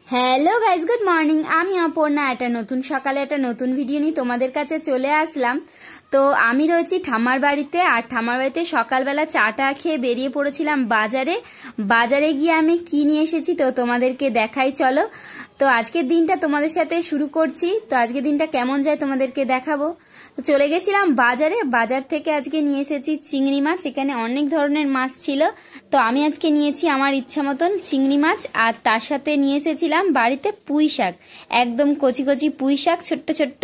Hello guys, good morning. আমি অপর্ণা একটা নতুন সকালে একটা নতুন ভিডিও নিয়ে তোমাদের কাছে চলে আসলাম। তো আমি রয়েছি ঠাম্মার বাড়িতে, আর ঠাম্মার বাড়িতে সকালবেলা চাটা খেয়ে বেরিয়ে পড়েছিলাম বাজারে গিয়ে আমি কি নিয়ে এসেছি তো তোমাদেরকে দেখাই, চলো। তো আজকের দিনটা তোমাদের সাথে শুরু করছি। তো আজকের দিনটা কেমন যায় তোমাদেরকে দেখাবো। চলে গেছিলাম বাজার থেকে আজকে নিয়ে এসেছি চিংড়ি মাছ। এখানে অনেক ধরনের মাছ ছিল, তো আমি আজকে নিয়েছি আমার ইচ্ছা মতন চিংড়ি মাছ। আর তার সাথে নিয়ে এসেছিলাম বাড়িতে পুঁই শাক, একদম কচি কচি পুঁই শাক, ছোট্ট ছোট্ট।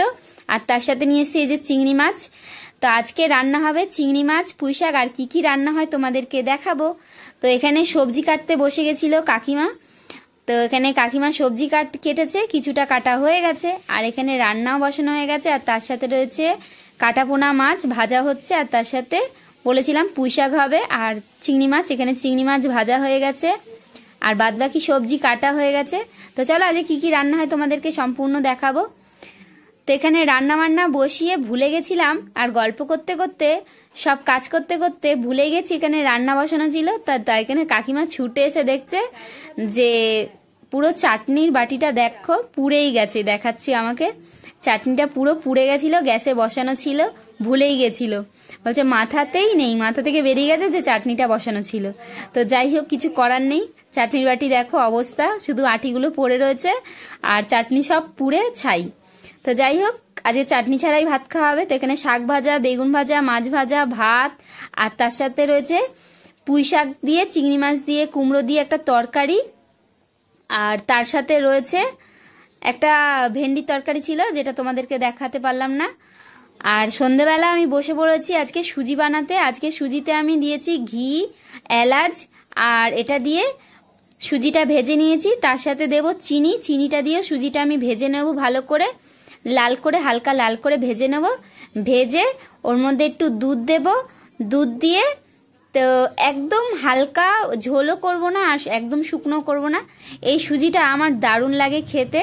আর তার সাথে নিয়ে এসেছি এই যে চিংড়ি মাছ। তো আজকে রান্না হবে চিংড়ি মাছ, পুঁই শাক, আর কি কি রান্না হয় তোমাদেরকে দেখাবো। তো এখানে সবজি কাটতে বসে গেছিল কাকিমা। তো এখানে কাকিমা সবজি কেটেছে, কিছুটা কাটা হয়ে গেছে, আর এখানে রান্নাও বসানো হয়ে গেছে। আর তার সাথে রয়েছে কাটাপোনা মাছ ভাজা হচ্ছে, আর তার সাথে বলেছিলাম পুঁই শাক হবে আর চিংড়ি মাছ। এখানে চিংড়ি মাছ ভাজা হয়ে গেছে, আর বাদবাকি সবজি কাটা হয়ে গেছে। তো চলো আজকে কি কি রান্না হয় তোমাদেরকে সম্পূর্ণ দেখাবো। তো এখানে রান্না বান্না বসিয়ে ভুলে গেছিলাম, আর গল্প করতে করতে সব কাজ করতে করতে ভুলে গেছি এখানে রান্না বসানো ছিল। তাই এখানে কাকিমা ছুটে এসে দেখছে যে পুরো চাটনির বাটিটা দেখো পুড়েই গেছে, দেখাচ্ছি আমাকে। চাটনিটা পুরো পুড়ে গেছিল, গ্যাসে বসানো ছিল, ভুলেই গেছিল। বলছে মাথাতেই নেই, মাথা থেকে বেরিয়ে গেছে যে চাটনিটা বসানো ছিল। তো যাই হোক, কিছু করার নেই। চাটনির বাটি দেখো অবস্থা, শুধু আটিগুলো পড়ে রয়েছে, আর চাটনি সব পুড়ে ছাই। তো যাই হোক, আজকে চাটনি ছাড়াই ভাত খাওয়া হবে। তো এখানে শাক ভাজা, বেগুন ভাজা, মাছ ভাজা, ভাত, আর তার সাথে রয়েছে পুঁই শাক দিয়ে, চিংড়ি মাছ দিয়ে, কুমড়ো দিয়ে একটা তরকারি, আর তার সাথে রয়েছে একটা ভেন্ডি তরকারি ছিল, যেটা তোমাদেরকে দেখাতে পারলাম না। আর সন্ধেবেলা আমি বসে পড়েছি আজকে সুজি বানাতে। আজকে সুজিতে আমি দিয়েছি ঘি, এলাচ, আর এটা দিয়ে সুজিটা ভেজে নিয়েছি। তার সাথে দেব চিনি, চিনিটা দিয়ে সুজিটা আমি ভেজে নেব ভালো করে, লাল করে, হালকা লাল করে ভেজে নেব। ভেজে ওর মধ্যে একটু দুধ দেব, দুধ দিয়ে তো একদম হালকা ঝোলও করব না আর একদম শুকনো করব না। এই সুজিটা আমার দারুণ লাগে খেতে।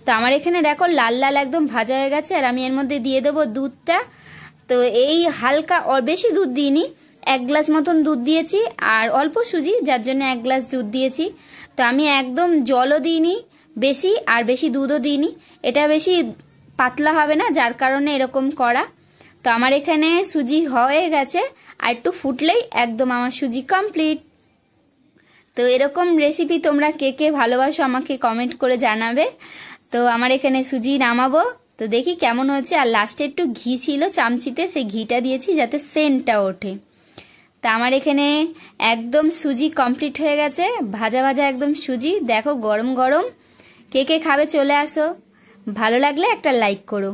তো আমার এখানে দেখো লাল লাল একদম ভাজা হয়ে গেছে, আর আমি এর মধ্যে দিয়ে দেবো দুধটা। তো এই হালকা, বেশি দুধ দিইনি, 1 গ্লাস মতন দুধ দিয়েছি, আর অল্প সুজি যার জন্য 1 গ্লাস দুধ দিয়েছি। তো আমি একদম জলও দিইনি বেশি, আর বেশি দুধও দিইনি। এটা বেশি পাতলা হবে না, যার কারণে এরকম করা। তো আমার এখানে সুজি হয়ে গেছে, আর একটু ফুটলেই একদম আমার সুজি কমপ্লিট। তো এরকম রেসিপি তোমরা কে কে ভালোবাসো আমাকে কমেন্ট করে জানাবে। তো আমার এখানে সুজি নামাবো, তো দেখি কেমন হয়েছে। আর লাস্টে একটু ঘি ছিল চামচিতে, সেই ঘিটা দিয়েছি যাতে সেন্টটা ওঠে। তা আমার এখানে একদম সুজি কমপ্লিট হয়ে গেছে, ভাজা ভাজা একদম সুজি। দেখো গরম গরম, কে কে খাবে চলে আসো। ভালো লাগলে একটা লাইক করো।